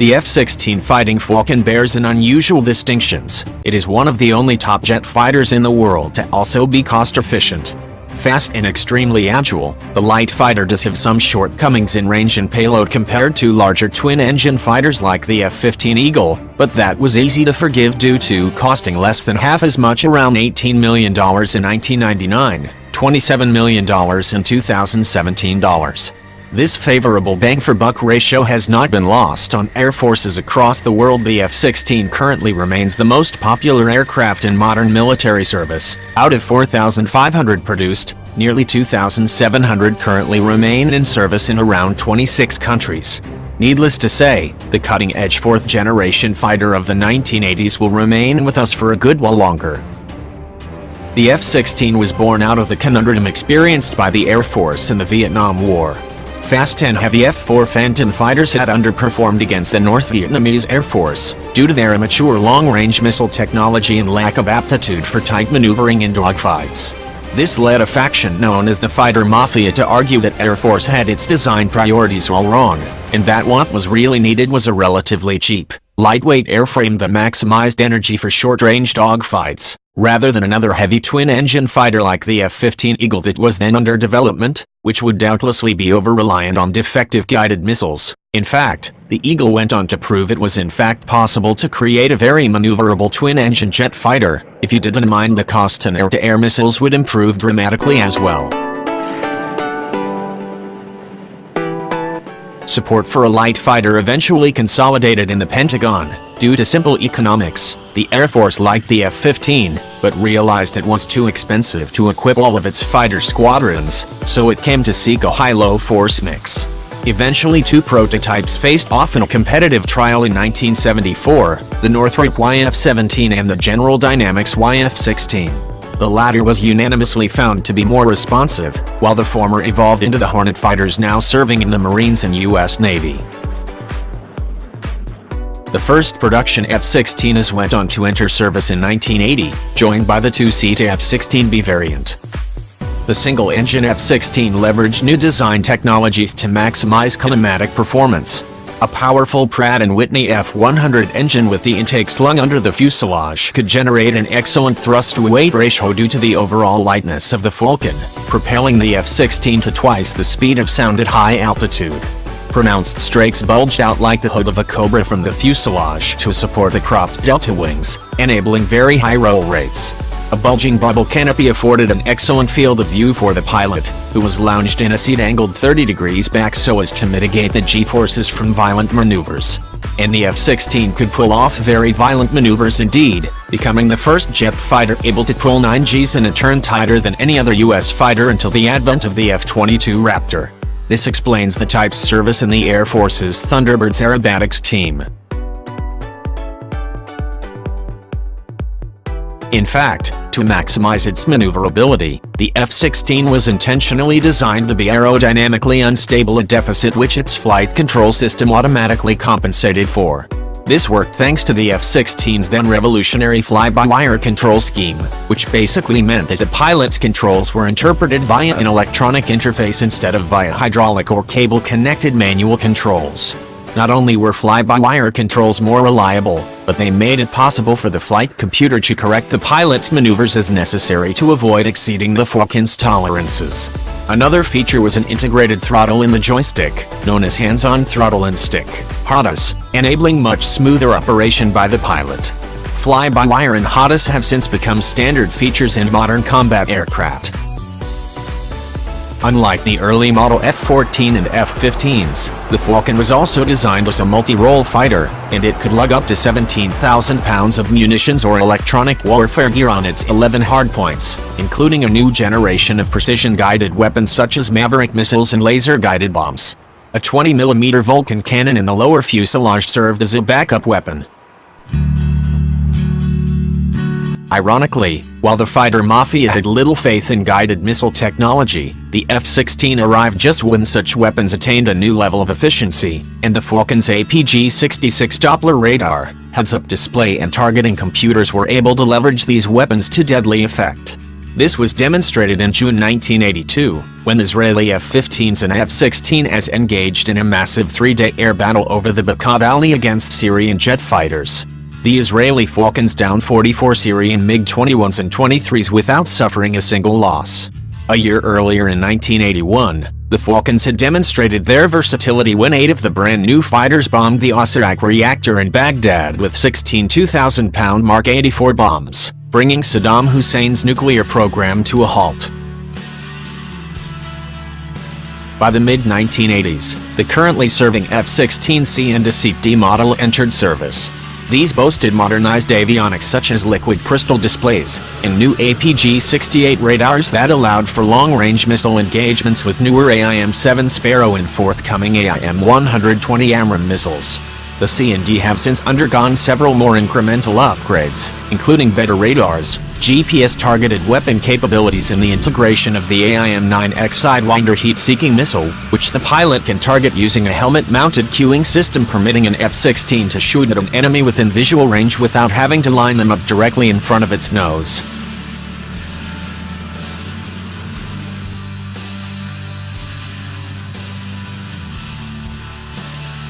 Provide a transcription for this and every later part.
The F-16 Fighting Falcon bears an unusual distinctions. It is one of the only top jet fighters in the world to also be cost-efficient. Fast and extremely agile, the light fighter does have some shortcomings in range and payload compared to larger twin-engine fighters like the F-15 Eagle, but that was easy to forgive due to costing less than half as much, around $18 million in 1999, $27 million in 2017 dollars. This favorable bang-for-buck ratio has not been lost on air forces across the world. The F-16 currently remains the most popular aircraft in modern military service. Out of 4,500 produced, nearly 2,700 currently remain in service in around 26 countries. Needless to say, the cutting-edge fourth-generation fighter of the 1980s will remain with us for a good while longer. The F-16 was born out of the conundrum experienced by the Air Force in the Vietnam War. Fast and heavy F-4 Phantom fighters had underperformed against the North Vietnamese Air Force due to their immature long-range missile technology and lack of aptitude for tight maneuvering in dogfights. This led a faction known as the Fighter Mafia to argue that Air Force had its design priorities all wrong, and that what was really needed was a relatively cheap, lightweight airframe that maximized energy for short-range dogfights, rather than another heavy twin-engine fighter like the F-15 Eagle that was then under development, which would doubtlessly be over-reliant on defective guided missiles. In fact, the Eagle went on to prove it was in fact possible to create a very maneuverable twin-engine jet fighter, if you didn't mind the cost, and air-to-air missiles would improve dramatically as well. Support for a light fighter eventually consolidated in the Pentagon. Due to simple economics, the Air Force liked the F-15, but realized it was too expensive to equip all of its fighter squadrons, so it came to seek a high-low force mix. Eventually, two prototypes faced off in a competitive trial in 1974, the Northrop YF-17 and the General Dynamics YF-16. The latter was unanimously found to be more responsive, while the former evolved into the Hornet fighters now serving in the Marines and U.S. Navy. The first production F-16s went on to enter service in 1980, joined by the two-seat F-16B variant. The single-engine F-16 leveraged new design technologies to maximize kinematic performance. A powerful Pratt & Whitney F-100 engine with the intake slung under the fuselage could generate an excellent thrust-to-weight ratio due to the overall lightness of the Falcon, propelling the F-16 to twice the speed of sound at high altitude. Pronounced strakes bulged out like the hood of a Cobra from the fuselage to support the cropped delta wings, enabling very high roll rates. A bulging bubble canopy afforded an excellent field of view for the pilot, who was lounged in a seat angled 30 degrees back so as to mitigate the G-forces from violent maneuvers. And the F-16 could pull off very violent maneuvers indeed, becoming the first jet fighter able to pull 9 Gs in a turn tighter than any other U.S. fighter until the advent of the F-22 Raptor. This explains the type's service in the Air Force's Thunderbirds aerobatics team. In fact, to maximize its maneuverability, the F-16 was intentionally designed to be aerodynamically unstable, a deficit which its flight control system automatically compensated for. This worked thanks to the F-16's then revolutionary fly-by-wire control scheme, which basically meant that the pilot's controls were interpreted via an electronic interface instead of via hydraulic or cable-connected manual controls. Not only were fly-by-wire controls more reliable, but they made it possible for the flight computer to correct the pilot's maneuvers as necessary to avoid exceeding the Falcon's tolerances. Another feature was an integrated throttle in the joystick, known as hands-on throttle and stick (HOTAS), enabling much smoother operation by the pilot. Fly-by-wire and HOTAS have since become standard features in modern combat aircraft. Unlike the early model F-14 and F-15s, the Falcon was also designed as a multi-role fighter, and it could lug up to 17,000 pounds of munitions or electronic warfare gear on its 11 hardpoints, including a new generation of precision-guided weapons such as Maverick missiles and laser-guided bombs. A 20mm Vulcan cannon in the lower fuselage served as a backup weapon. Ironically, while the fighter mafia had little faith in guided missile technology, the F-16 arrived just when such weapons attained a new level of efficiency, and the Falcon's APG-66 Doppler radar, heads-up display and targeting computers were able to leverage these weapons to deadly effect. This was demonstrated in June 1982, when Israeli F-15s and F-16s engaged in a massive three-day air battle over the Bekaa Valley against Syrian jet fighters. The Israeli Falcons downed 44 Syrian MiG-21s and 23s without suffering a single loss. A year earlier in 1981, the Falcons had demonstrated their versatility when 8 of the brand-new fighters bombed the Osirak reactor in Baghdad with 16 2,000-pound Mark 84 bombs, bringing Saddam Hussein's nuclear program to a halt. By the mid-1980s, the currently serving F-16C and D model entered service. These boasted modernized avionics such as liquid crystal displays, and new APG-68 radars that allowed for long-range missile engagements with newer AIM-7 Sparrow and forthcoming AIM-120 AMRAAM missiles. The C and D have since undergone several more incremental upgrades, including better radars, GPS-targeted weapon capabilities and the integration of the AIM-9X Sidewinder heat-seeking missile, which the pilot can target using a helmet-mounted cueing system permitting an F-16 to shoot at an enemy within visual range without having to line them up directly in front of its nose.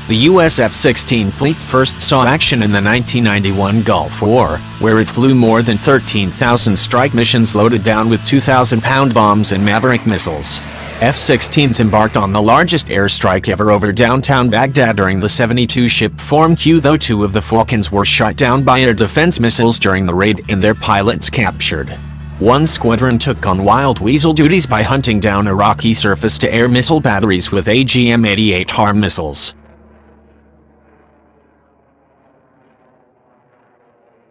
The US F-16 fleet first saw action in the 1991 Gulf War, where it flew more than 13,000 strike missions loaded down with 2,000-pound bombs and Maverick missiles. F-16s embarked on the largest airstrike ever over downtown Baghdad during the 72-ship form queue, though 2 of the Falcons were shot down by air defense missiles during the raid and their pilots captured. One squadron took on wild weasel duties by hunting down Iraqi surface-to-air missile batteries with AGM-88 HARM missiles.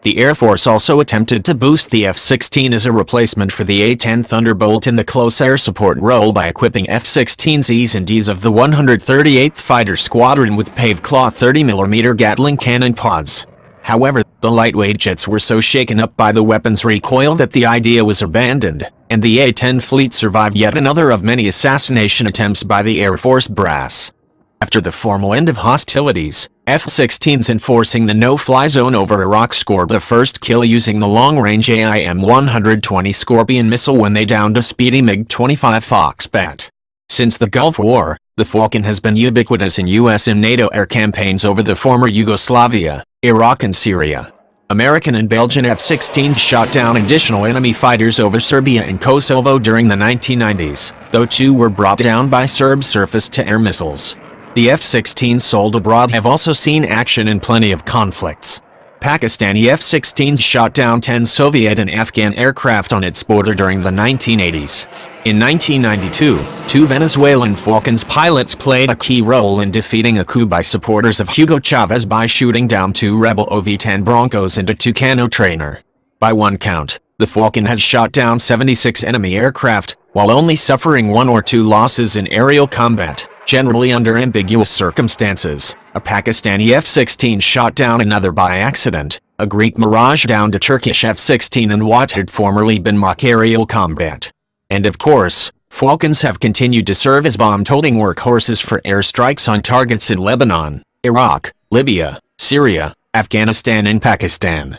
The Air Force also attempted to boost the F-16 as a replacement for the A-10 Thunderbolt in the close air support role by equipping F-16Zs and Ds of the 138th Fighter Squadron with paved claw 30mm Gatling cannon pods. However, the lightweight jets were so shaken up by the weapon's recoil that the idea was abandoned, and the A-10 fleet survived yet another of many assassination attempts by the Air Force brass. After the formal end of hostilities, F-16s enforcing the no-fly zone over Iraq scored the first kill using the long-range AIM-120 Scorpion missile when they downed a speedy MiG-25 Foxbat. Since the Gulf War, the Falcon has been ubiquitous in US and NATO air campaigns over the former Yugoslavia, Iraq and Syria. American and Belgian F-16s shot down additional enemy fighters over Serbia and Kosovo during the 1990s, though 2 were brought down by Serb surface-to-air missiles. The F-16s sold abroad have also seen action in plenty of conflicts. Pakistani F-16s shot down 10 Soviet and Afghan aircraft on its border during the 1980s. In 1992, 2 Venezuelan Falcons pilots played a key role in defeating a coup by supporters of Hugo Chavez by shooting down 2 rebel OV-10 Broncos and a Tucano trainer. By one count, the Falcon has shot down 76 enemy aircraft, while only suffering 1 or 2 losses in aerial combat, generally under ambiguous circumstances. A Pakistani F-16 shot down another by accident. A Greek Mirage downed a Turkish F-16 in what had formerly been mock aerial combat. And of course, Falcons have continued to serve as bomb-toting workhorses for airstrikes on targets in Lebanon, Iraq, Libya, Syria, Afghanistan and Pakistan.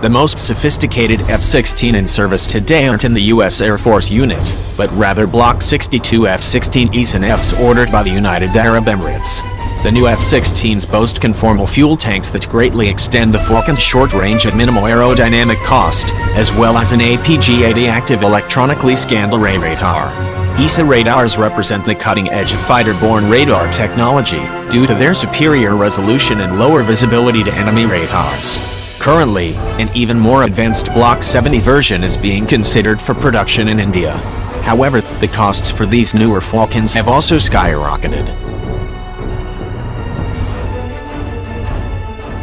The most sophisticated F-16 in service today aren't in the U.S. Air Force unit, but rather Block 62 F-16Es and Fs ordered by the United Arab Emirates. The new F-16s boast conformal fuel tanks that greatly extend the Falcon's short range at minimal aerodynamic cost, as well as an APG-80 active electronically scanned array radar. ESA radars represent the cutting edge of fighter-borne radar technology, due to their superior resolution and lower visibility to enemy radars. Currently, an even more advanced Block 70 version is being considered for production in India. However, the costs for these newer Falcons have also skyrocketed.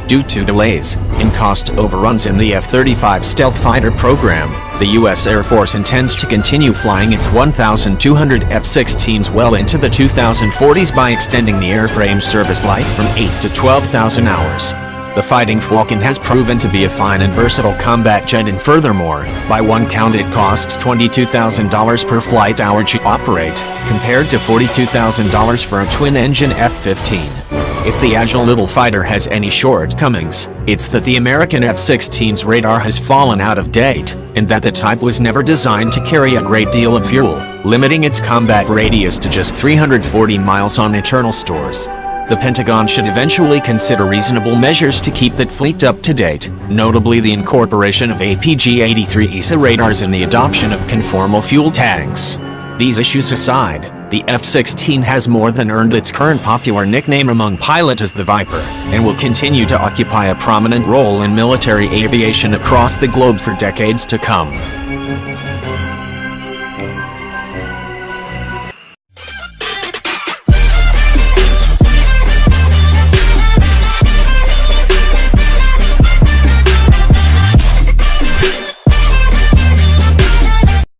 Due to delays and cost overruns in the F-35 stealth fighter program, the U.S. Air Force intends to continue flying its 1,200 F-16s well into the 2040s by extending the airframe's service life from 8 to 12,000 hours. The Fighting Falcon has proven to be a fine and versatile combat jet, and furthermore, by one count it costs $22,000 per flight hour to operate, compared to $42,000 for a twin-engine F-15. If the agile little fighter has any shortcomings, it's that the American F-16's radar has fallen out of date, and that the type was never designed to carry a great deal of fuel, limiting its combat radius to just 340 miles on internal stores. The Pentagon should eventually consider reasonable measures to keep that fleet up to date, notably the incorporation of APG-83 ESA radars and the adoption of conformal fuel tanks. These issues aside, the F-16 has more than earned its current popular nickname among pilots as the Viper, and will continue to occupy a prominent role in military aviation across the globe for decades to come.